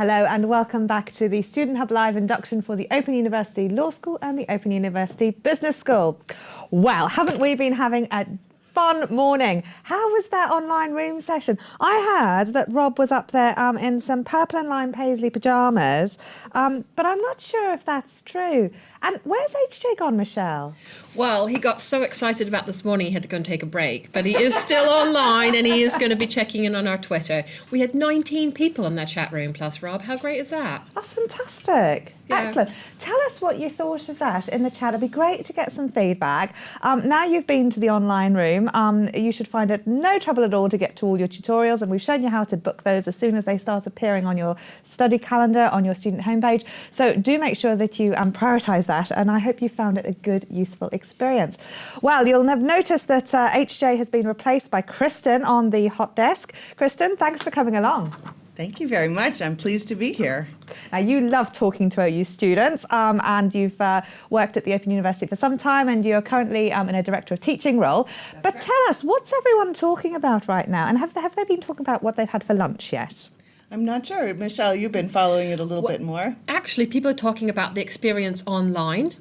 Hello and welcome back to the Student Hub Live induction for the Open University Law School and the Open University Business School. Well, haven't we been having a fun morning? How was that online room session? I heard that Rob was up there in some purple and lime paisley pyjamas, but I'm not sure if that's true. And where's HJ gone, Michelle? Well, he got so excited about this morning he had to go and take a break, but he is still online and he is going to be checking in on our Twitter. We had 19 people in that chat room plus Rob. How great is that? That's fantastic. Yeah. Excellent. Tell us what you thought of that in the chat. It'd be great to get some feedback. Now you've been to the online room, you should find it no trouble at all to get to all your tutorials, and we've shown you how to book those as soon as they start appearing on your study calendar on your student homepage. So do make sure that you prioritise that, and I hope you found it a good, useful experience. Well, you'll have noticed that HJ has been replaced by Kristen on the hot desk. Kristen, thanks for coming along. Thank you very much. I'm pleased to be here. Now, you love talking to OU students, and you've worked at the Open University for some time, and you're currently in a Director of Teaching role. But tell us, what's everyone talking about right now? And have they been talking about what they've had for lunch yet? I'm not sure. Michelle, you've been following it a little bit more. Actually, people are talking about the experience online.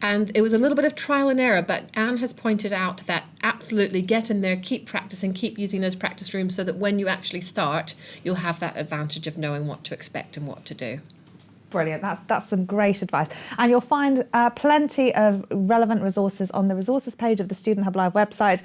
And it was a little bit of trial and error, but Anne has pointed out that absolutely get in there, keep practicing, keep using those practice rooms so that when you actually start, you'll have that advantage of knowing what to expect and what to do. Brilliant. That's some great advice. And you'll find plenty of relevant resources on the resources page of the Student Hub Live website.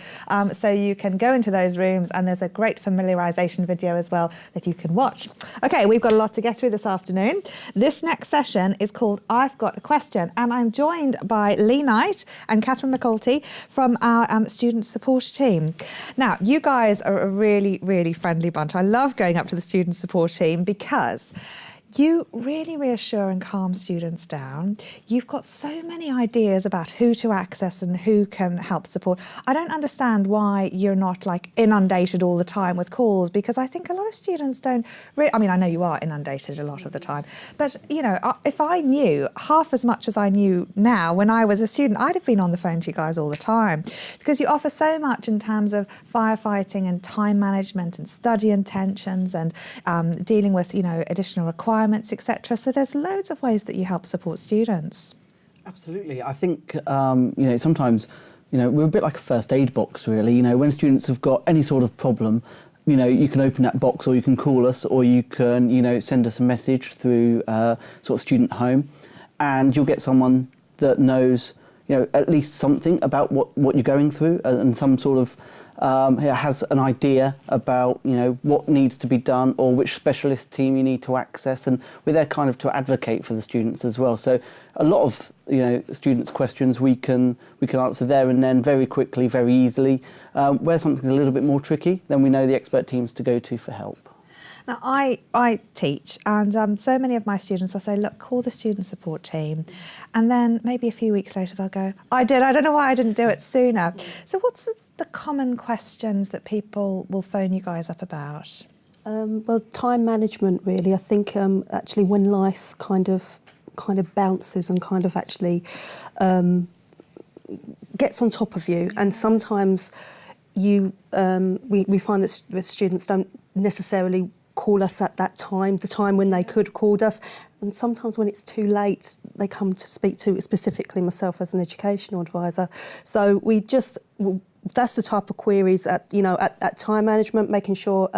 So you can go into those rooms, and there's a great familiarisation video as well that you can watch. OK, we've got a lot to get through this afternoon. This next session is called I've Got a Question, and I'm joined by Lee Knight and Kathryn McAnulty from our student support team. Now, you guys are a really, really friendly bunch. I love going up to the student support team because you really reassure and calm students down. You've got so many ideas about who to access and who can help support. I don't understand why you're not like inundated all the time with calls, because I think a lot of students don't I mean, I know you are inundated a lot of the time, but you know, if I knew half as much as I knew now when I was a student, I'd have been on the phone to you guys all the time, because you offer so much in terms of firefighting and time management and study intentions and dealing with, you know, additional requirements, etc. So there's loads of ways that you help support students. Absolutely. I think, you know, sometimes, you know, we're a bit like a first aid box, really. You know, when students have got any sort of problem, you know, you can open that box, or you can call us, or you can, you know, send us a message through sort of student home, and you'll get someone that knows, you know, at least something about what you're going through, and some sort of has an idea about, you know, what needs to be done or which specialist team you need to access, and we're there kind of to advocate for the students as well. So a lot of, you know, students' questions we can answer there and then very quickly, very easily. Where something's a little bit more tricky, then we know the expert teams to go to for help. Now, I teach, and so many of my students, I say, look, call the student support team. And then maybe a few weeks later, they'll go, I don't know why I didn't do it sooner. So what's the common questions that people will phone you guys up about? Well, time management, really. I think actually when life kind of bounces and kind of actually gets on top of you, and sometimes we find that students don't necessarily call us at that time, the time when they could have called us. And sometimes when it's too late, they come to speak to specifically myself as an educational advisor. So that's the type of queries at time management, making sure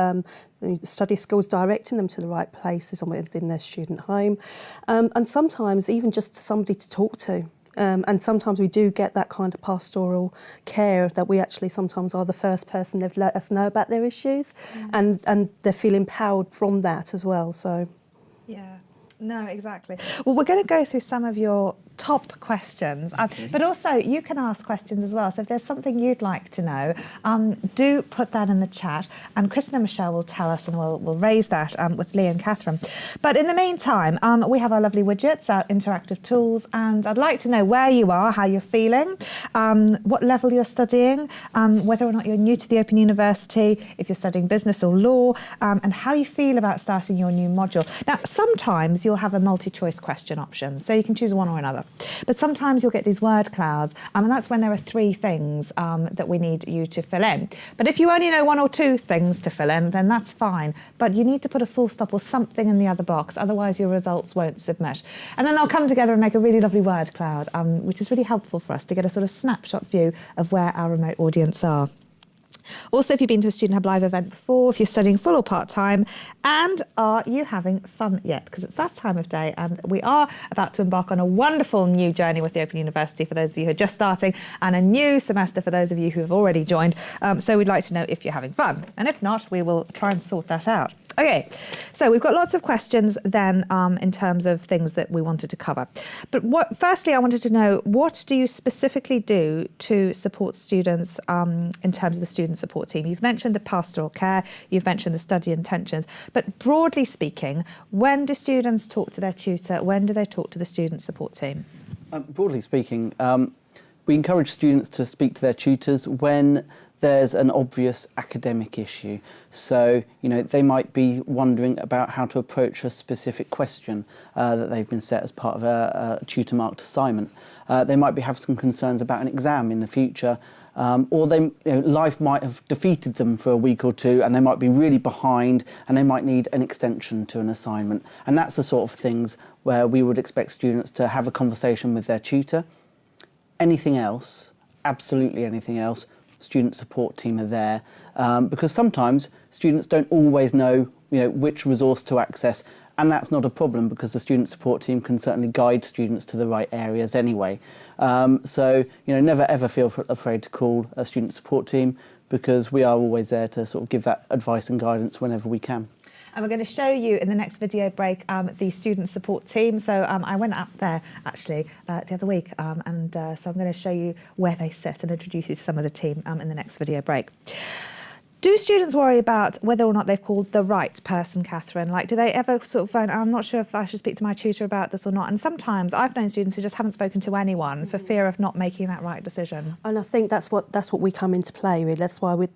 the study skills, directing them to the right places within their student home. And sometimes even just somebody to talk to. And sometimes we do get that kind of pastoral care that we actually sometimes are the first person they've let us know about their issues, and they feel empowered from that as well. So, yeah, no, exactly. Well, we're going to go through some of your top questions, but also you can ask questions as well. So if there's something you'd like to know, do put that in the chat, and Kristen and Michelle will tell us, and we'll raise that with Lee and Kathryn. But in the meantime, we have our lovely widgets, our interactive tools, and I'd like to know where you are, how you're feeling, what level you're studying, whether or not you're new to the Open University, if you're studying business or law, and how you feel about starting your new module. Now, sometimes you'll have a multi-choice question option, so you can choose one or another. But sometimes you'll get these word clouds, and that's when there are 3 things that we need you to fill in. But if you only know 1 or 2 things to fill in, then that's fine. But you need to put a full stop or something in the other box, otherwise your results won't submit. And then they'll come together and make a really lovely word cloud, which is really helpful for us to get a sort of snapshot view of where our remote audience are. Also, if you've been to a Student Hub Live event before, if you're studying full or part-time, and are you having fun yet? Because it's that time of day and we are about to embark on a wonderful new journey with the Open University for those of you who are just starting, and a new semester for those of you who have already joined. So we'd like to know if you're having fun. And if not, we will try and sort that out. Okay, so we've got lots of questions then in terms of things that we wanted to cover. But firstly, I wanted to know, what do you specifically do to support students in terms of the student support team? You've mentioned the pastoral care, you've mentioned the study intentions, but broadly speaking, when do students talk to their tutor? When do they talk to the student support team? Broadly speaking, we encourage students to speak to their tutors when there's an obvious academic issue. So, they might be wondering about how to approach a specific question that they've been set as part of a tutor-marked assignment. They might have some concerns about an exam in the future, or life might have defeated them for a week or 2, and they might be really behind, and they might need an extension to an assignment. And that's the sort of things where we would expect students to have a conversation with their tutor. Anything else, absolutely anything else, student support team are there, because sometimes students don't always know, which resource to access, and that's not a problem because the student support team can certainly guide students to the right areas anyway. So, never ever feel afraid to call a student support team, because we are always there to sort of give that advice and guidance whenever we can. And we're going to show you in the next video break the student support team. So I went up there actually the other week, so I'm going to show you where they sit and introduce you to some of the team in the next video break. Do students worry about whether or not they've called the right person, Kathryn? Like, do they ever sort of phone, I'm not sure if I should speak to my tutor about this or not? And sometimes I've known students who just haven't spoken to anyone for fear of not making that right decision. And I think that's what we come into play, really. That's why we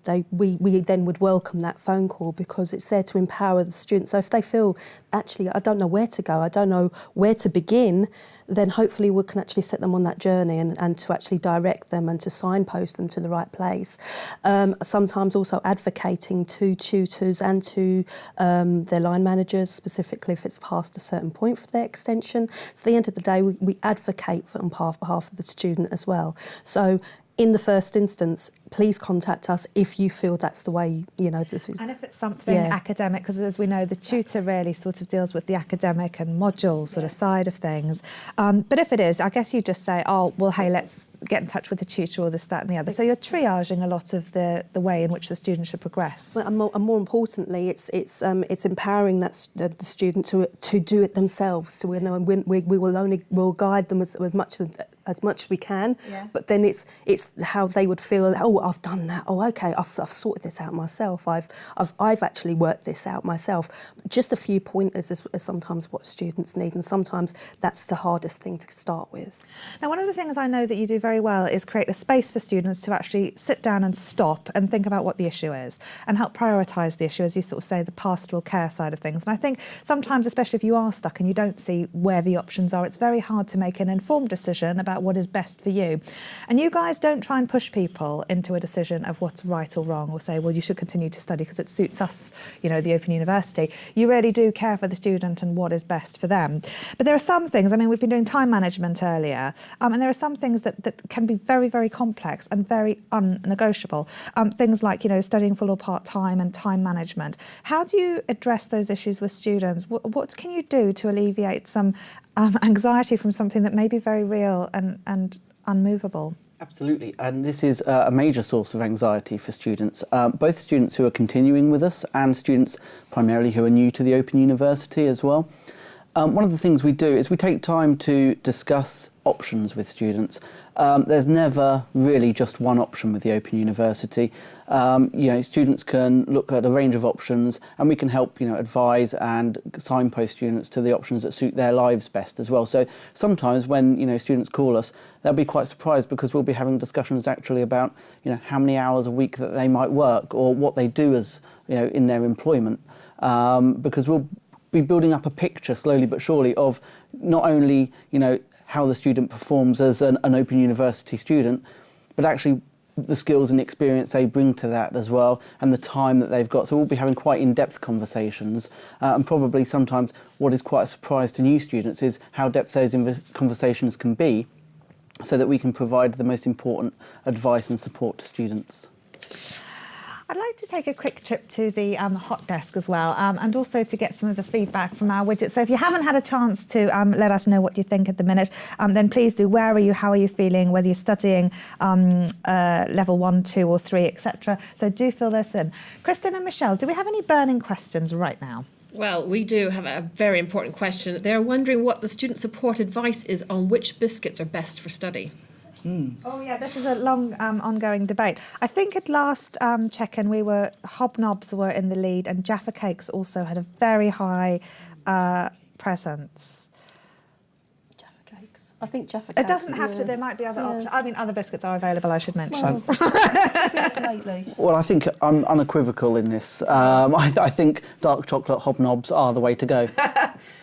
then would welcome that phone call, because it's there to empower the students. So if they feel, actually, I don't know where to go, I don't know where to begin, then hopefully we can actually set them on that journey and to actually direct them and to signpost them to the right place. Sometimes also advocating to tutors and to their line managers, specifically if it's past a certain point for their extension. So at the end of the day, we advocate on behalf of the student as well. So in the first instance, please contact us if you feel that's the way, And if it's something academic, because as we know, the tutor really sort of deals with the academic and module sort of side of things. But if it is, I guess you just say, oh, well, hey, let's get in touch with the tutor or this, that and the other. So you're triaging a lot of the way in which the student should progress. Well, and more importantly, it's empowering the student to do it themselves. So we'll guide them as much as we can, but then it's how they would feel. Oh, I've done that. Oh, okay, I've sorted this out myself. I've actually worked this out myself. Just a few pointers is sometimes what students need, and sometimes that's the hardest thing to start with. Now, one of the things I know that you do very well is create a space for students to actually sit down and stop and think about what the issue is and help prioritise the issue, as you sort of say, the pastoral care side of things. And I think sometimes, especially if you are stuck and you don't see where the options are, it's very hard to make an informed decision about what is best for you. And you guys don't try and push people into a decision of what's right or wrong, or say, well, you should continue to study because it suits us, the Open University. You really do care for the student and what is best for them. But there are some things, we've been doing time management earlier, and there are some things that can be very, very complex and very unnegotiable. Things like, studying full or part-time and time management. How do you address those issues with students? What can you do to alleviate some anxiety from something that may be very real and unmovable? Absolutely, and this is a major source of anxiety for students, both students who are continuing with us and students primarily who are new to the Open University as well. One of the things we do is we take time to discuss options with students. There's never really just one option with the Open University. Students can look at a range of options, and we can help, advise and signpost students to the options that suit their lives best as well. So sometimes when, students call us, they'll be quite surprised because we'll be having discussions actually about, how many hours a week that they might work or what they do as, in their employment, because we'll be building up a picture slowly but surely of not only, how the student performs as an Open University student, but actually the skills and experience they bring to that as well, and the time that they've got. So we'll be having quite in-depth conversations, and probably sometimes what is quite a surprise to new students is how depth those conversations can be, so that we can provide the most important advice and support to students. I'd like to take a quick trip to the hot desk as well, and also to get some of the feedback from our widgets. So if you haven't had a chance to let us know what you think at the minute, then please do. Where are you? How are you feeling? Whether you're studying level 1, 2 or 3, etc. So do fill this in. Kristen and Michelle, do we have any burning questions right now? Well, we do have a very important question. They're wondering what the student support advice is on which biscuits are best for study. Oh yeah, this is a long ongoing debate. I think at last check-in Hobnobs were in the lead, and Jaffa Cakes also had a very high presence. Jaffa Cakes. I think Jaffa Cakes. It doesn't have to. There might be other options. I mean, other biscuits are available, I should mention. Lately. Well, I think I'm unequivocal in this. I think dark chocolate Hobnobs are the way to go.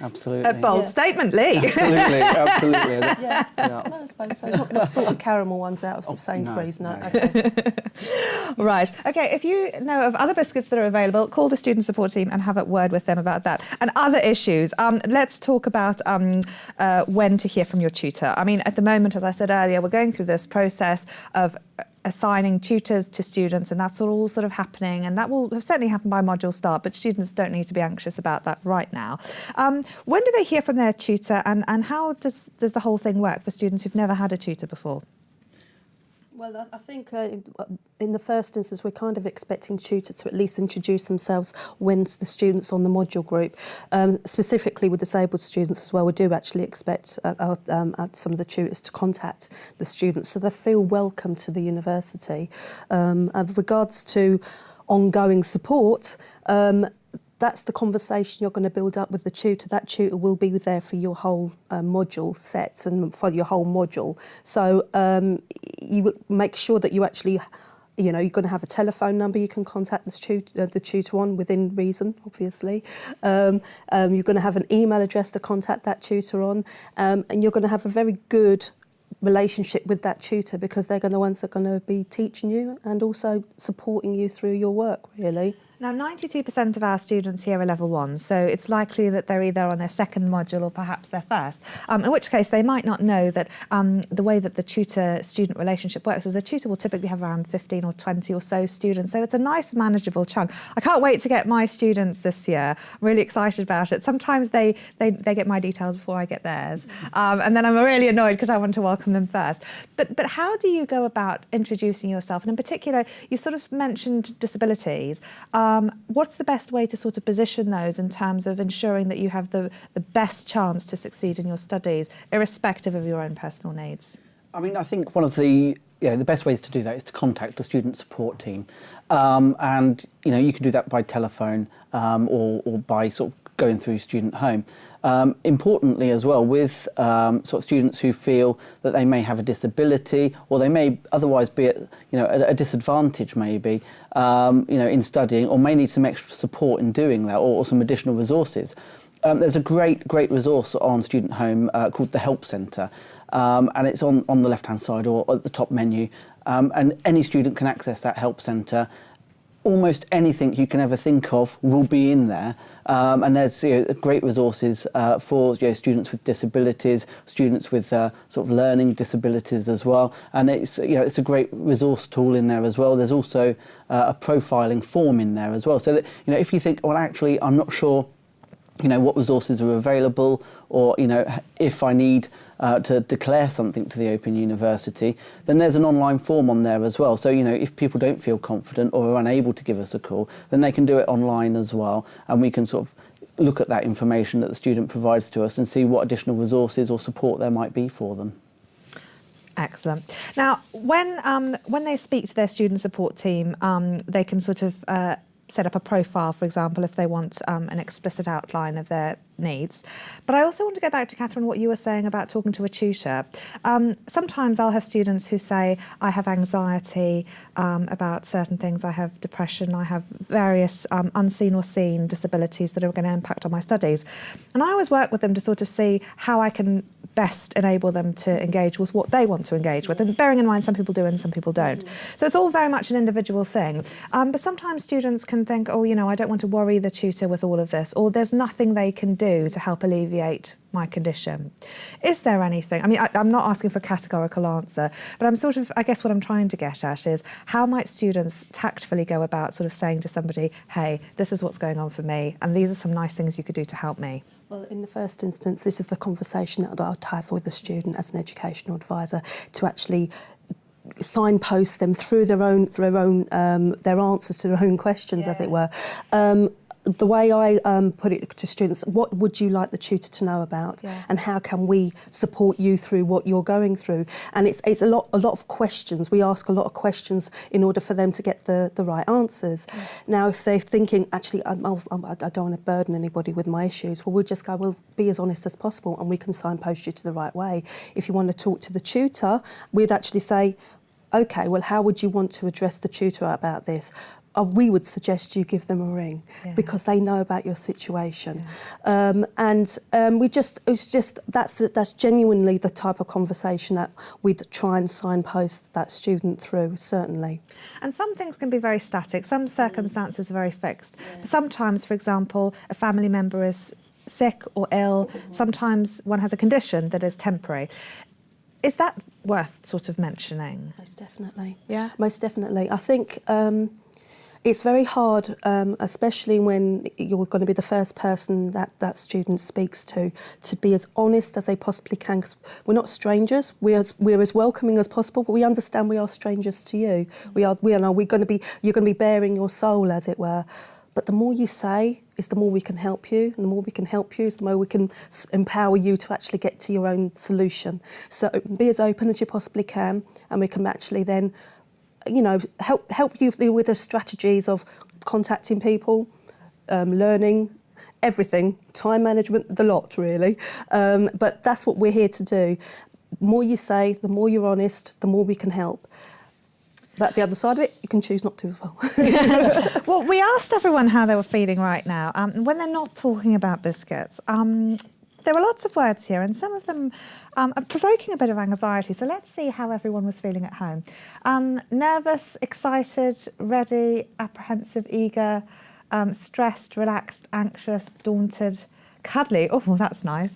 Absolutely. A bold statement, Lee. Absolutely. Yeah. No, I suppose so. Not sort of caramel ones out of Sainsbury's, no. Okay. Right. Okay, if you know of other biscuits that are available, call the student support team and have a word with them about that. And other issues, let's talk about when to hear from your tutor. I mean, at the moment, as I said earlier, we're going through this process of assigning tutors to students, and that's all sort of happening, and that will have certainly happened by module start, but students don't need to be anxious about that right now. When do they hear from their tutor, and how does the whole thing work for students who've never had a tutor before? Well, I think in the first instance, we're kind of expecting tutors to at least introduce themselves when the students on the module group. Specifically with disabled students as well, we do actually expect some of the tutors to contact the students so they feel welcome to the university. With regards to ongoing support, that's the conversation you're going to build up with the tutor. That tutor will be there for your whole module set and for your whole module. So you make sure that you actually, you're going to have a telephone number you can contact the tutor on within reason, obviously. You're going to have an email address to contact that tutor on, and you're going to have a very good relationship with that tutor because they're the ones that are going to be teaching you and also supporting you through your work, really. Now, 92% of our students here are level 1, so it's likely that they're either on their second module or perhaps their first, in which case they might not know that the way that the tutor-student relationship works is a tutor will typically have around 15 or 20 or so students, so it's a nice manageable chunk. I can't wait to get my students this year. I'm really excited about it. Sometimes they get my details before I get theirs, and then I'm really annoyed because I want to welcome them first. But how do you go about introducing yourself? And in particular, you sort of mentioned disabilities. What's the best way to sort of position those in terms of ensuring that you have the best chance to succeed in your studies, irrespective of your own personal needs? I mean, I think one of the best ways to do that is to contact the student support team, and you can do that by telephone or by sort of going through student home. Importantly as well, with sort of students who feel that they may have a disability or they may otherwise be at a disadvantage maybe in studying, or may need some extra support in doing that, or some additional resources. There's a great resource on Student Home called the Help Centre, and it's on the left-hand side or at the top menu, and any student can access that Help Centre. Almost anything you can ever think of will be in there, and there's great resources for students with disabilities, students with sort of learning disabilities as well, and it's a great resource tool in there as well. There's also a profiling form in there as well, so that if you think, well, actually I'm not sure what resources are available, or if I need to declare something to the Open University, then there's an online form on there as well. So if people don't feel confident or are unable to give us a call, then they can do it online as well, and we can sort of look at that information that the student provides to us and see what additional resources or support there might be for them. Excellent. Now, when they speak to their student support team, they can sort of set up a profile, for example, if they want an explicit outline of their needs. But I also want to go back to, Kathryn, what you were saying about talking to a tutor. Sometimes I'll have students who say, I have anxiety about certain things, I have depression, I have various unseen or seen disabilities that are going to impact on my studies. And I always work with them to sort of see how I can best enable them to engage with what they want to engage with. And bearing in mind, some people do and some people don't. So it's all very much an individual thing. But sometimes students can think, oh, you know, I don't want to worry the tutor with all of this, or there's nothing they can do to help alleviate my condition. Is there anything? I mean, I'm not asking for a categorical answer, but I'm sort of, I guess what I'm trying to get at is how might students tactfully go about sort of saying to somebody, hey, this is what's going on for me, and these are some nice things you could do to help me? Well, in the first instance, this is the conversation that I'd have with the student as an educational advisor, to actually signpost them through their answers to their own questions, as it were. The way I put it to students, what would you like the tutor to know about, and how can we support you through what you're going through? And it's a lot of questions. We ask a lot of questions in order for them to get the right answers. Now, if they're thinking, actually, I don't want to burden anybody with my issues, well, we'll just go, well, be as honest as possible, and we can signpost you to the right way. If you want to talk to the tutor, we'd actually say, OK, well, how would you want to address the tutor about this? We would suggest you give them a ring, because they know about your situation. That's genuinely the type of conversation that we'd try and signpost that student through, certainly. And some things can be very static, some circumstances are very fixed. But sometimes, for example, a family member is sick or ill, sometimes one has a condition that is temporary. Is that worth sort of mentioning? Most definitely. Yeah? Most definitely. I think it's very hard, especially when you're going to be the first person that student speaks to be as honest as they possibly can, because we're not strangers. We're as welcoming as possible, but we understand we are strangers to you. You're going to be bearing your soul, as it were. But the more you say is the more we can help you, and the more we can help you is the more we can empower you to actually get to your own solution. So be as open as you possibly can, and we can actually then, you know, help you with the strategies of contacting people, learning, everything, time management, the lot really. But that's what we're here to do. The more you say, the more you're honest, the more we can help. But the other side of it, you can choose not to as well. Well, we asked everyone how they were feeling right now. When they're not talking about biscuits, there were lots of words here, and some of them are provoking a bit of anxiety. So let's see how everyone was feeling at home. Nervous, excited, ready, apprehensive, eager, stressed, relaxed, anxious, daunted, cuddly. Oh, that's nice.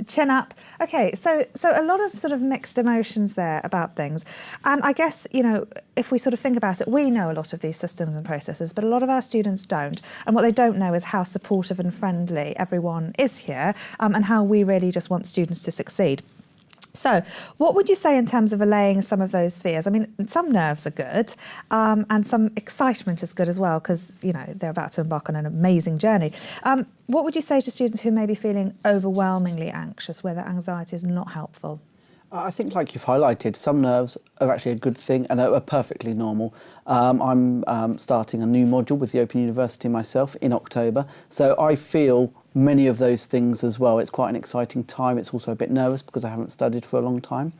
Chin up. Okay, so a lot of sort of mixed emotions there about things. And I guess, you know, if we sort of think about it, we know a lot of these systems and processes, but a lot of our students don't. And what they don't know is how supportive and friendly everyone is here, and how we really just want students to succeed. So what would you say in terms of allaying some of those fears? I mean, some nerves are good, and some excitement is good as well, because, you know, they're about to embark on an amazing journey. What would you say to students who may be feeling overwhelmingly anxious, where their anxiety is not helpful? I think, like you've highlighted, some nerves are actually a good thing and are perfectly normal. I'm starting a new module with the Open University myself in October, so I feel many of those things as well. It's quite an exciting time. It's also a bit nervous because I haven't studied for a long time.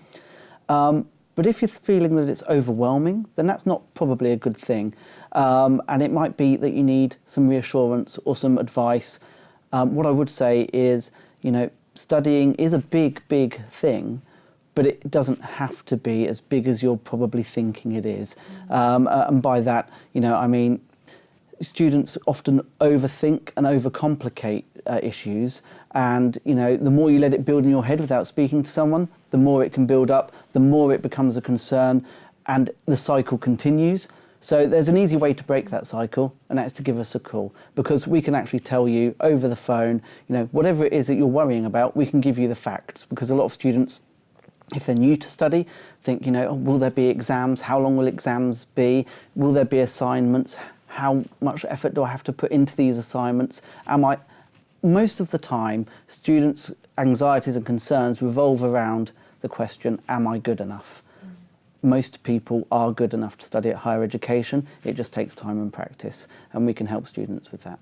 But if you're feeling that it's overwhelming, then that's not probably a good thing. And it might be that you need some reassurance or some advice. What I would say is, you know, studying is a big, big thing, but it doesn't have to be as big as you're probably thinking it is. And by that, you know, I mean, students often overthink and overcomplicate issues, and, you know, the more you let it build in your head without speaking to someone, the more it can build up, the more it becomes a concern, and the cycle continues. So there's an easy way to break that cycle, and that's to give us a call, because we can actually tell you over the phone, you know, whatever it is that you're worrying about, we can give you the facts, because a lot of students, if they're new to study, think, you know, oh, will there be exams? How long will exams be? Will there be assignments? How much effort do I have to put into these assignments? Most of the time, students' anxieties and concerns revolve around the question, am I good enough? most people are good enough to study at higher education. It just takes time and practice, and we can help students with that.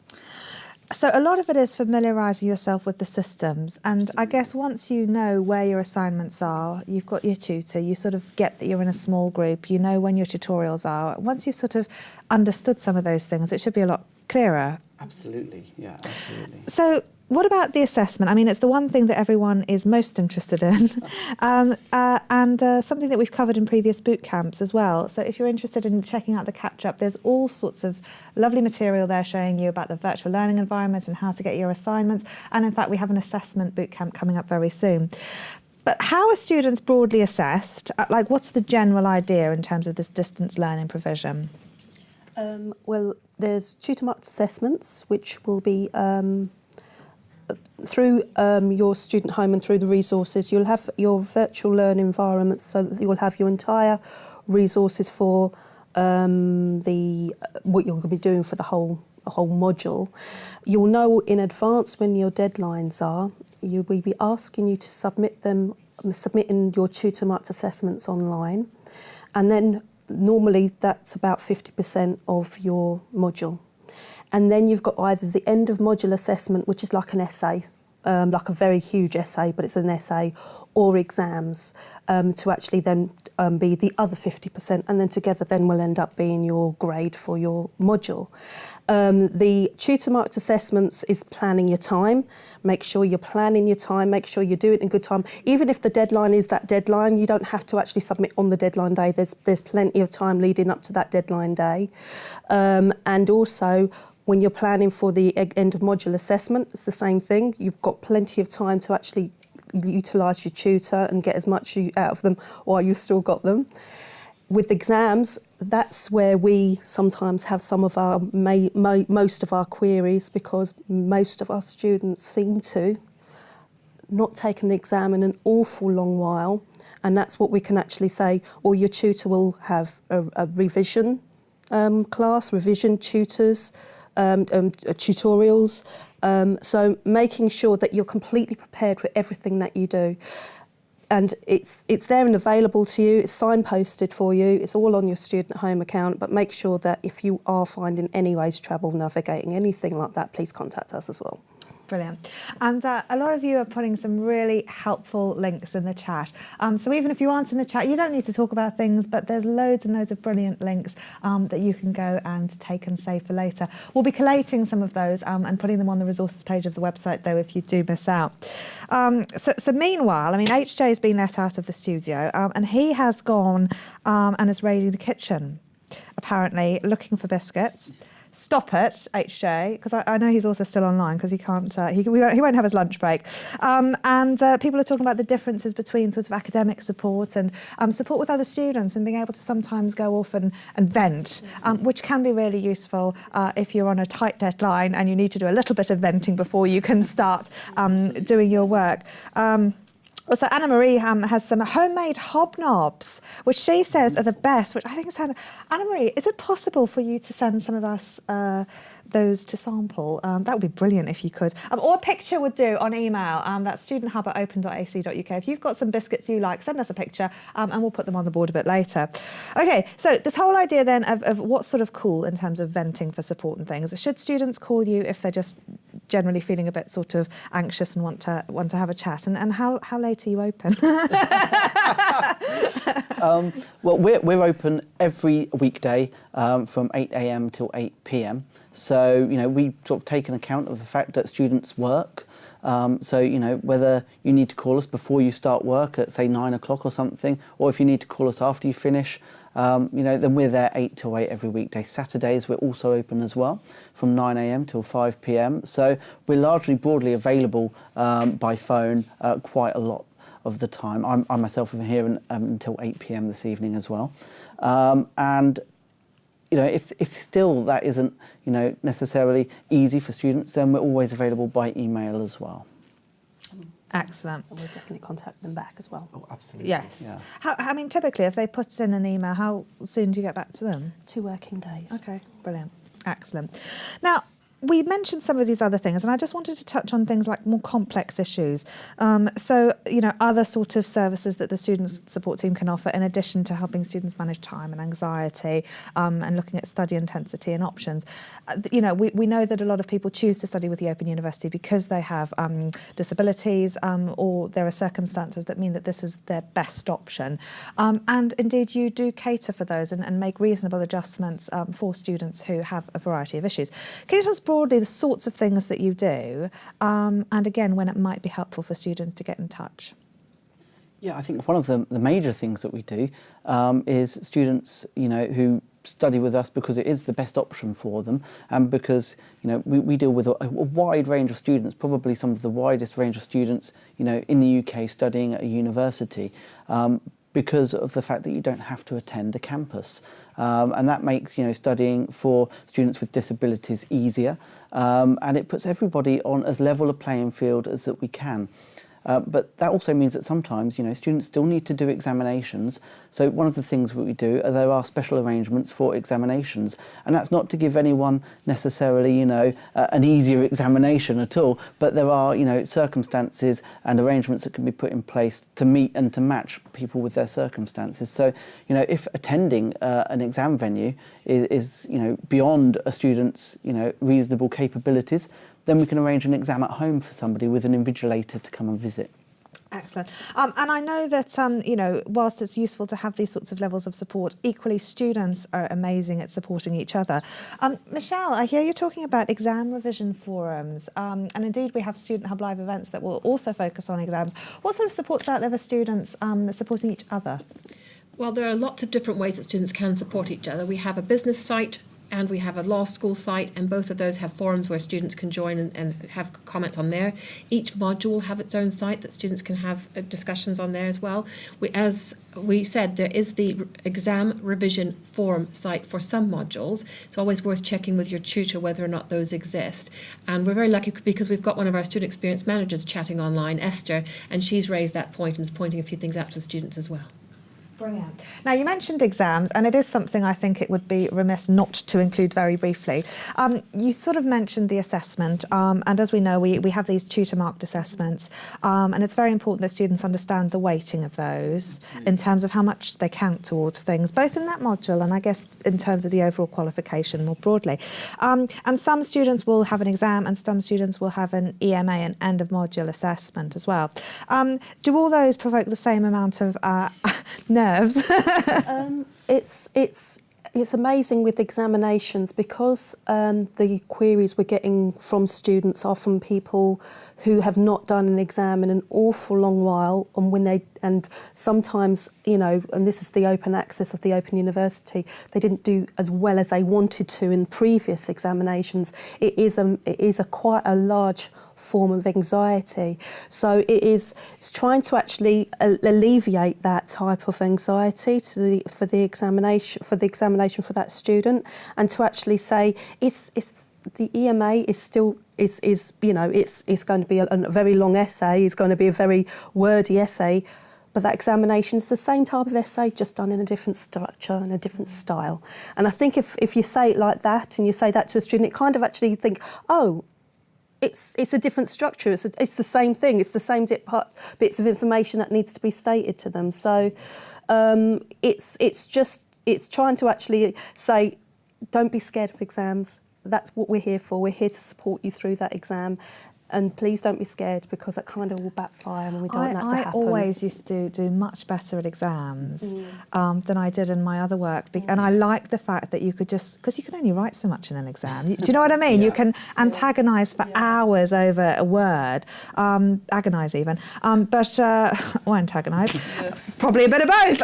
So a lot of it is familiarising yourself with the systems, and I guess once you know where your assignments are, you've got your tutor, you sort of get that you're in a small group, you know when your tutorials are. Once you've sort of understood some of those things, it should be a lot clearer. Absolutely, yeah, absolutely. So what about the assessment? I mean, it's the one thing that everyone is most interested in, and something that we've covered in previous boot camps as well. So if you're interested in checking out the catch-up, there's all sorts of lovely material there showing you about the virtual learning environment and how to get your assignments. And in fact, we have an assessment boot camp coming up very soon. But how are students broadly assessed? Like, what's the general idea in terms of this distance learning provision? Well, there's tutor-marked assessments, which will be through your student home and through the resources. You'll have your virtual learning environment, so that you'll have your entire resources for what you're going to be doing for the whole module. You'll know in advance when your deadlines are. Will be asking you to submitting your tutor-marked assessments online, and then normally that's about 50% of your module. And then you've got either the end of module assessment, which is like an essay, like a very huge essay, but it's an essay, or exams, to actually then be the other 50%, and then together then will end up being your grade for your module. The tutor-marked assessments is planning your time. Make sure you're planning your time, make sure you do it in good time. Even if the deadline is that deadline, you don't have to actually submit on the deadline day. There's plenty of time leading up to that deadline day. And also, when you're planning for the end of module assessment, it's the same thing. You've got plenty of time to actually utilise your tutor and get as much out of them while you've still got them. With exams, that's where we sometimes have some of our most of our queries, because most of our students seem to not take an exam in an awful long while, and that's what we can actually say. Or your tutor will have a revision class, revision tutors, tutorials. So making sure that you're completely prepared for everything that you do. And it's there and available to you, it's signposted for you, it's all on your student home account, but make sure that if you are finding any ways trouble navigating anything like that, please contact us as well. Brilliant. And a lot of you are putting some really helpful links in the chat. So even if you aren't in the chat, you don't need to talk about things, but there's loads and loads of brilliant links that you can go and take and save for later. We'll be collating some of those and putting them on the resources page of the website, though, if you do miss out. So meanwhile, I mean, HJ's been let out of the studio and he has gone and is raiding the kitchen, apparently looking for biscuits. Stop it, HJ, because I know he's also still online because he can't. He won't have his lunch break. And people are talking about the differences between sort of academic support and support with other students, and being able to sometimes go off and vent, which can be really useful if you're on a tight deadline and you need to do a little bit of venting before you can start doing your work. Also, Anna Marie has some homemade hobnobs, which she says are the best, which I think is... Anna Marie, is it possible for you to send some of us those to sample? That would be brilliant if you could. Or a picture would do on email. That's studenthub@open.ac.uk. If you've got some biscuits you like, send us a picture and we'll put them on the board a bit later. OK, so this whole idea then of what's sort of cool in terms of venting for support and things. Should students call you if they're just generally feeling a bit sort of anxious and want to have a chat? And how late are you open? Well, we're open every weekday from 8 a.m. till 8 p.m. So, we sort of take an account of the fact that students work. So, whether you need to call us before you start work at, say, 9 o'clock or something, or if you need to call us after you finish, then we're there 8 till 8 every weekday. Saturdays, we're also open as well from 9 a.m. till 5 p.m. So we're largely broadly available by phone quite a lot of the time. I myself am here until 8 p.m. this evening as well. And if still that isn't necessarily easy for students, then we're always available by email as well. Excellent. And we'll definitely contact them back as well. Oh, absolutely. Yes. Yeah. I mean, typically, if they put in an email, how soon do you get back to them? 2 working days. OK, brilliant. Excellent. Now, We mentioned some of these other things, and I just wanted to touch on things like more complex issues. So, other sort of services that the students' support team can offer, in addition to helping students manage time and anxiety, and looking at study intensity and options. We know that a lot of people choose to study with the Open University because they have disabilities, or there are circumstances that mean that this is their best option. And indeed, you do cater for those and make reasonable adjustments for students who have a variety of issues. Can you tell us broadly the sorts of things that you do, and again, when it might be helpful for students to get in touch? Yeah, I think one of the major things that we do is students, who study with us because it is the best option for them, and because we deal with a wide range of students, probably some of the widest range of students in the UK studying at a university. Because of the fact that you don't have to attend a campus. And that makes studying for students with disabilities easier, and it puts everybody on as level a playing field as that we can. But that also means that sometimes, students still need to do examinations. So one of the things that we do, there are special arrangements for examinations. And that's not to give anyone necessarily, an easier examination at all. But there are, circumstances and arrangements that can be put in place to meet and to match people with their circumstances. So, if attending an exam venue is beyond a student's, reasonable capabilities, then we can arrange an exam at home for somebody with an invigilator to come and visit. Excellent. And I know that, whilst it's useful to have these sorts of levels of support, equally students are amazing at supporting each other. Michelle, I hear you talking about exam revision forums, and indeed we have Student Hub Live events that will also focus on exams. What sort of support's out there for students supporting each other? Well, there are lots of different ways that students can support each other. We have a business site, and we have a law school site, and both of those have forums where students can join and have comments on there. Each module will have its own site that students can have discussions on there as well. As we said, there is the exam revision forum site for some modules. It's always worth checking with your tutor whether or not those exist. And we're very lucky because we've got one of our student experience managers chatting online, Esther, and she's raised that point and is pointing a few things out to students as well. Brilliant. Now, you mentioned exams, and it is something I think it would be remiss not to include very briefly. You sort of mentioned the assessment, and as we know, we have these tutor-marked assessments, and it's very important that students understand the weighting of those in terms of how much they count towards things, both in that module and I guess in terms of the overall qualification more broadly. And some students will have an exam, and some students will have an EMA, an end-of-module assessment as well. Do all those provoke the same amount of nerves? It's amazing with examinations because the queries we're getting from students are from people who have not done an exam in an awful long while, and sometimes, and this is the open access of the Open University, they didn't do as well as they wanted to in previous examinations. It is a quite a large form of anxiety. So it's trying to actually alleviate that type of anxiety for the examination for that student, and to actually say it's the EMA is still it's going to be a very long essay, it's going to be a very wordy essay, but that examination is the same type of essay, just done in a different structure and a different style. And I think if you say it like that and you say that to a student, it kind of actually think, oh, it's a different structure, it's the same thing, it's the same bits of information that needs to be stated to them. So it's trying to actually say, don't be scared of exams. That's what we're here for. We're here to support you through that exam. And please don't be scared, because that kind of will backfire and we don't want that to happen. I always used to do much better at exams than I did in my other work. And I like the fact that you could because you can only write so much in an exam. Do you know what I mean? Yeah. You can antagonise for hours over a word, agonise even, or antagonise, probably a bit of both.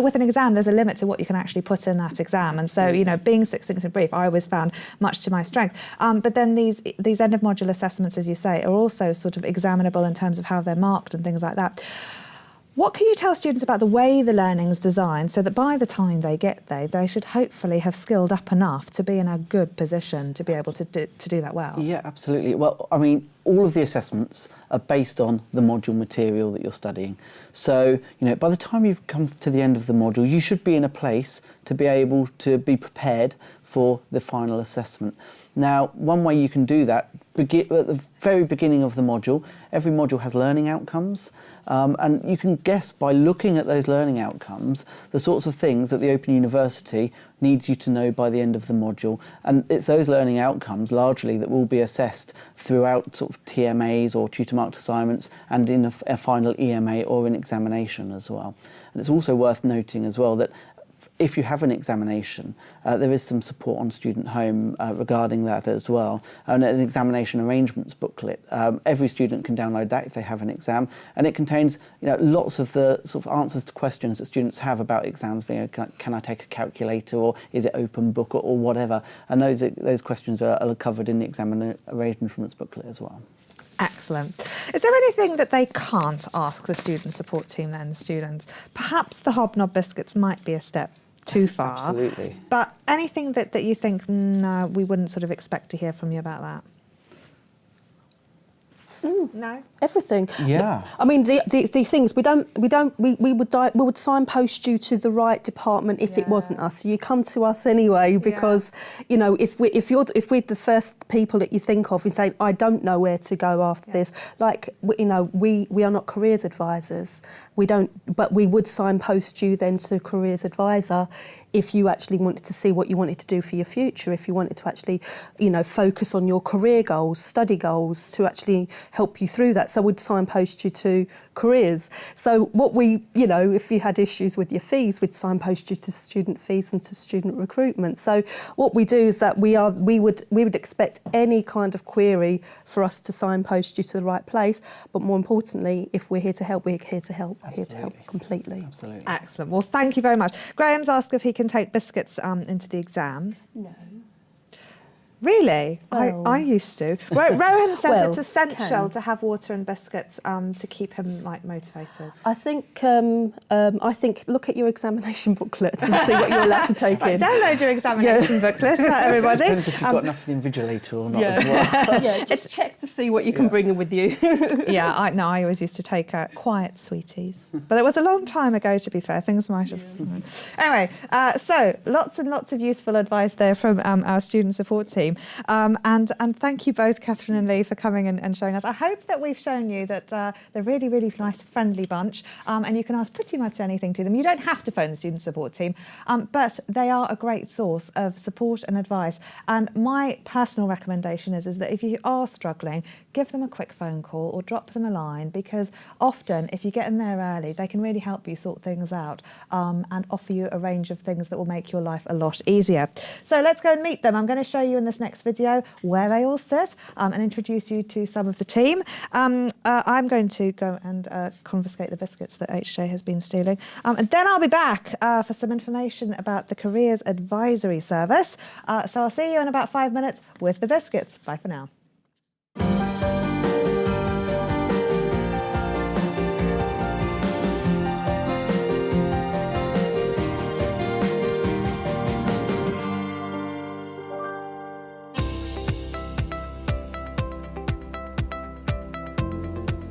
With an exam, there's a limit to what you can actually put in that exam. And so, being succinct and brief, I always found much to my strength. But then these end of module assessments, as you say, are also sort of examinable in terms of how they're marked and things like that. What can you tell students about the way the learning's designed so that by the time they get there, they should hopefully have skilled up enough to be in a good position to be able to do that well? Yeah, absolutely. Well, I mean, all of the assessments are based on the module material that you're studying. So, by the time you've come to the end of the module, you should be in a place to be able to be prepared for the final assessment. Now, one way you can do that, at the very beginning of the module, every module has learning outcomes, and you can guess by looking at those learning outcomes the sorts of things that the Open University needs you to know by the end of the module. And it's those learning outcomes largely that will be assessed throughout sort of TMAs or tutor marked assignments and in a final EMA or an examination as well. And it's also worth noting as well that if you have an examination, there is some support on Student Home regarding that as well, and an examination arrangements booklet. Every student can download that if they have an exam, and it contains lots of the sort of answers to questions that students have about exams. Can I take a calculator, or is it open book, or whatever? And those questions are covered in the exam arrangements booklet as well. Excellent. Is there anything that they can't ask the student support team then, students? Perhaps the hobnob biscuits might be a step too far. Absolutely. But anything that you think, no, we wouldn't sort of expect to hear from you about that? No? Everything. Yeah. I mean, the things we would signpost you to the right department if it wasn't us. So you come to us anyway because if we're the first people that you think of and say, I don't know where to go after this. Like we are not careers advisors. But we would signpost you then to careers advisor if you actually wanted to see what you wanted to do for your future, if you wanted to actually, focus on your career goals, study goals, to actually help you through that. So we'd signpost you to careers. So what if you had issues with your fees, we'd signpost you to student fees and to student recruitment. So what we do is that we would expect any kind of query for us to signpost you to the right place. But more importantly, if we're here to help, we're here to help. We're here to help completely. Absolutely. Excellent. Well, thank you very much. Graham's asked if he can take biscuits into the exam. No. Really? Well, I used to. Rohan says well, it's essential can. to have water and biscuits to keep him motivated. I think look at your examination booklet and see what you're allowed to take in. Download your examination booklet, everybody. Depends if you've got enough of the invigilator or not as well. Yeah, just check to see what you can bring in with you. I always used to take quiet sweeties. But it was a long time ago, to be fair. Things might have... Anyway, so lots and lots of useful advice there from our student support team. And thank you both, Kathryn and Lee, for coming and showing us. I hope that we've shown you that they're really, really nice, friendly bunch, and you can ask pretty much anything to them. You don't have to phone the student support team, but they are a great source of support and advice. And my personal recommendation is that if you are struggling, give them a quick phone call or drop them a line, because often if you get in there early, they can really help you sort things out and offer you a range of things that will make your life a lot easier. So let's go and meet them. I'm going to show you in this next video where they all sit and introduce you to some of the team. I'm going to go and confiscate the biscuits that HJ has been stealing. And then I'll be back for some information about the Careers Advisory Service. So I'll see you in about 5 minutes with the biscuits. Bye for now.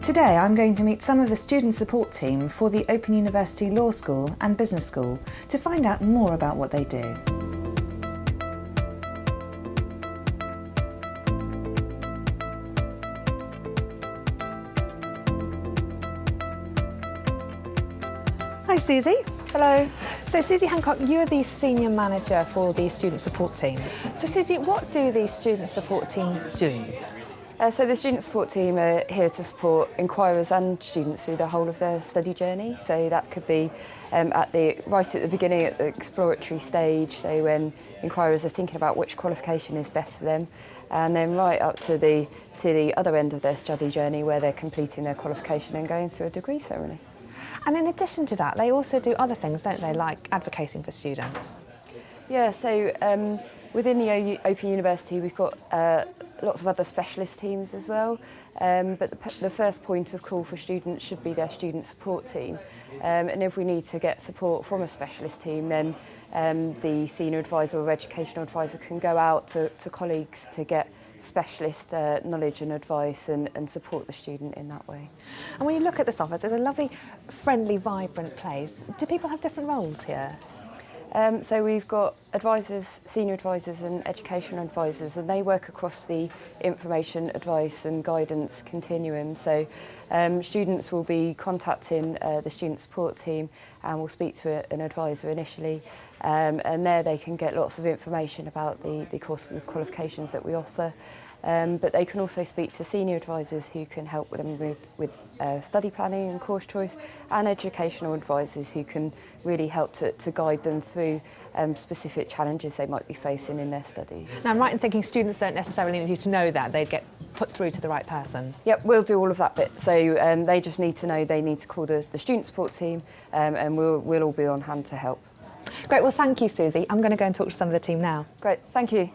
Today I'm going to meet some of the student support team for the Open University Law School and Business School to find out more about what they do. Hi Susie. Hello. So Susie Hancock, you're the Senior Manager for the Student Support Team. So Susie, what do the Student Support Team do? So the student support team are here to support inquirers and students through the whole of their study journey. So that could be right at the beginning, at the exploratory stage, so when inquirers are thinking about which qualification is best for them, and then right up to the other end of their study journey where they're completing their qualification and going through a degree ceremony. And in addition to that, they also do other things, don't they, like advocating for students? Yeah, so within the Open University we've got lots of other specialist teams as well, but the first point of call for students should be their student support team, and if we need to get support from a specialist team, then the senior advisor or educational advisor can go out to colleagues to get specialist knowledge and advice and support the student in that way. And when you look at this office, it's a lovely, friendly, vibrant place. Do people have different roles here? So we've got advisors, senior advisors and educational advisors, and they work across the information, advice and guidance continuum. So students will be contacting the student support team and will speak to an advisor initially, and there they can get lots of information about the courses and qualifications that we offer. But they can also speak to senior advisors who can help them with study planning and course choice, and educational advisors who can really help to guide them through specific challenges they might be facing in their studies. Now, I'm right in thinking students don't necessarily need to know that. They'd get put through to the right person. Yep, we'll do all of that bit. So they just need to know they need to call the student support team, and we'll all be on hand to help. Great, well, thank you, Susie. I'm going to go and talk to some of the team now. Great, thank you.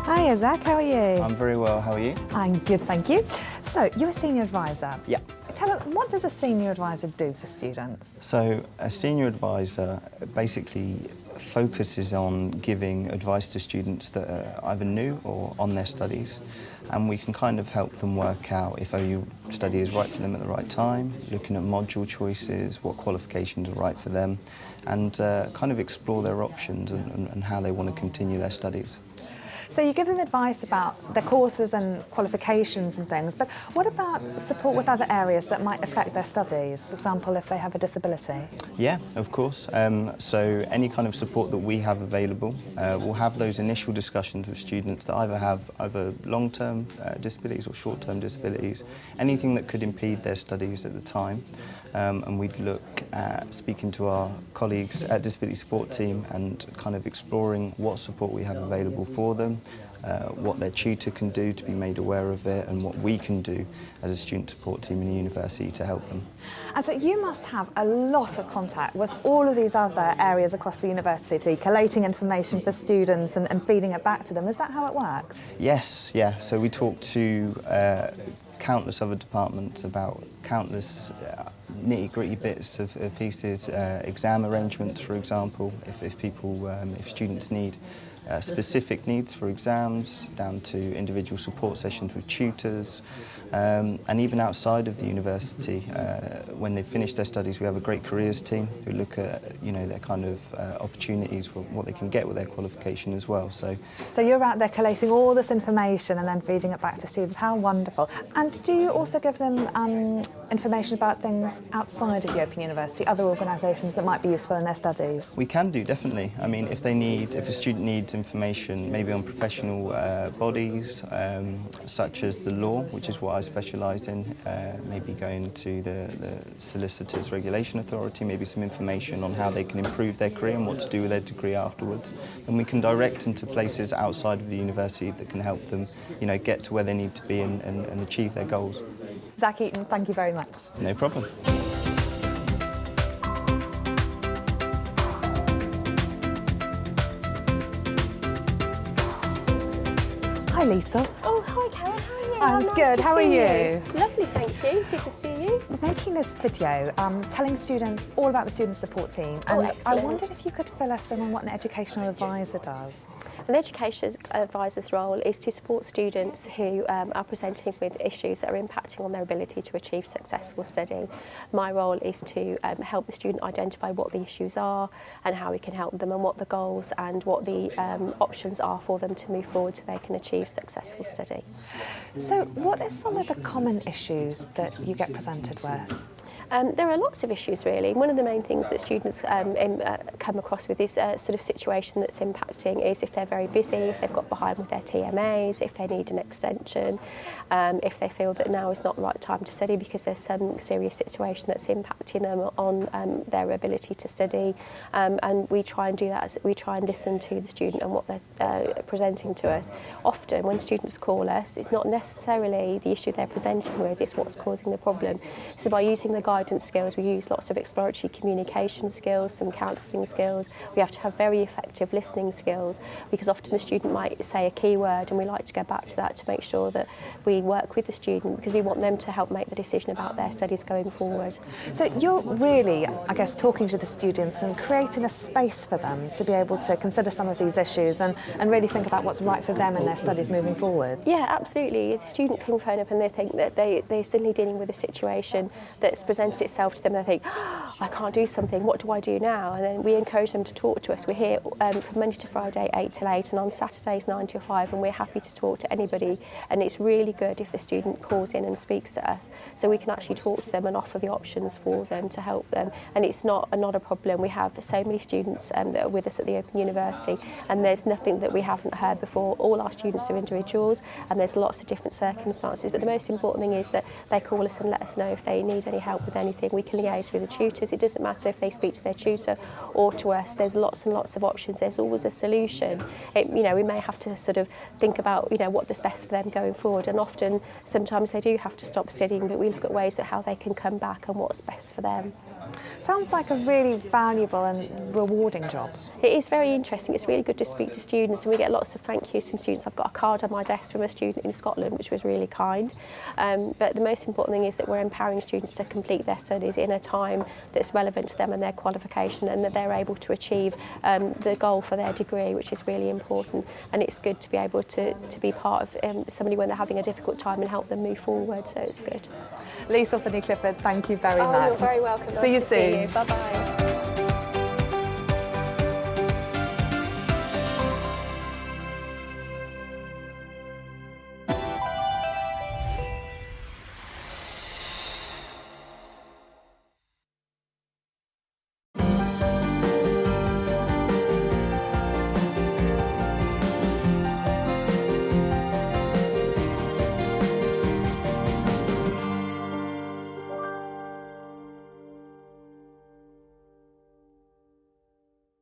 Hi, Zach, how are you? I'm very well, how are you? I'm good, thank you. So, you're a senior advisor. Yeah. Tell us, what does a senior advisor do for students? So a senior advisor basically focuses on giving advice to students that are either new or on their studies, and we can kind of help them work out if OU study is right for them at the right time, looking at module choices, what qualifications are right for them, and kind of explore their options and how they want to continue their studies. So you give them advice about their courses and qualifications and things, but what about support with other areas that might affect their studies? For example, if they have a disability? Yeah, of course. So any kind of support that we have available, we'll have those initial discussions with students that either have long-term disabilities or short-term disabilities, anything that could impede their studies at the time. And we'd look at speaking to our colleagues at Disability Support Team and kind of exploring what support we have available for them, what their tutor can do to be made aware of it, and what we can do as a student support team in the university to help them. And so you must have a lot of contact with all of these other areas across the university, collating information for students and feeding it back to them. Is that how it works? Yes, yeah. So we talk to countless other departments about countless nitty-gritty bits of pieces, exam arrangements, for example, if students need specific needs for exams, down to individual support sessions with tutors, and even outside of the university, when they've finished their studies, we have a great careers team who look at their kind of opportunities, what they can get with their qualification as well. So you're out there collating all this information and then feeding it back to students. How wonderful. And do you also give them information about things outside of the Open University, other organisations that might be useful in their studies? We can do, definitely. I mean, if a student needs information maybe on professional bodies, such as the law, which is what I specialise in, maybe going to the Solicitors Regulation Authority, maybe some information on how they can improve their career and what to do with their degree afterwards, then we can direct them to places outside of the university that can help them, get to where they need to be and achieve their goals. Zach Eaton, thank you very much. No problem. Hi, Lisa. Oh, hi, Karen. How are you? I'm Nice good. to How are see you? Lovely, thank you. Good to see you. We're making this video telling students all about the student support team. Oh, And I excellent. wondered if you could fill us in on what an educational advisor does. An education advisor's role is to support students who are presenting with issues that are impacting on their ability to achieve successful study. My role is to help the student identify what the issues are and how we can help them, and what the goals and what the options are for them to move forward so they can achieve successful study. So what are some of the common issues that you get presented with? There are lots of issues really. One of the main things that students come across with this sort of situation that's impacting is if they're very busy, if they've got behind with their TMAs, if they need an extension, if they feel that now is not the right time to study because there's some serious situation that's impacting them on their ability to study. And we try and do that, we try and listen to the student and what they're presenting to us. Often when students call us, it's not necessarily the issue they're presenting with, it's what's causing the problem. So by using the guidance skills. We use lots of exploratory communication skills, some counselling skills. We have to have very effective listening skills, because often the student might say a key word, and we like to go back to that to make sure that we work with the student, because we want them to help make the decision about their studies going forward. So you're really, I guess, talking to the students and creating a space for them to be able to consider some of these issues and really think about what's right for them in their studies moving forward. Yeah, absolutely. If the student can phone up and they think that they're suddenly dealing with a situation that's presented itself to them, they think, oh, I can't do something, what do I do now? And then we encourage them to talk to us. We're here from Monday to Friday, 8 till 8, and on Saturdays, 9 till 5, and we're happy to talk to anybody. And it's really good if the student calls in and speaks to us, so we can actually talk to them and offer the options for them to help them. And it's not a problem. We have so many students that are with us at the Open University, and there's nothing that we haven't heard before. All our students are individuals, and there's lots of different circumstances, but the most important thing is that they call us and let us know if they need any help with anything. We can liaise with the tutors. It doesn't matter if they speak to their tutor or to us. There's lots and lots of options. There's always a solution. We may have to sort of think about what's best for them going forward, and often sometimes they do have to stop studying, but we look at ways that how they can come back and what's best for them. Sounds like a really valuable and rewarding job. It is very interesting. It's really good to speak to students, and we get lots of thank yous from students. I've got a card on my desk from a student in Scotland, which was really kind. But the most important thing is that we're empowering students to complete their studies in a time that's relevant to them and their qualification, and that they're able to achieve the goal for their degree, which is really important. And it's good to be able to be part of somebody when they're having a difficult time and help them move forward, so it's good. Lisa Finney-Clifford, thank you very much. You're very welcome. See you Nice to soon. see you. Bye-bye.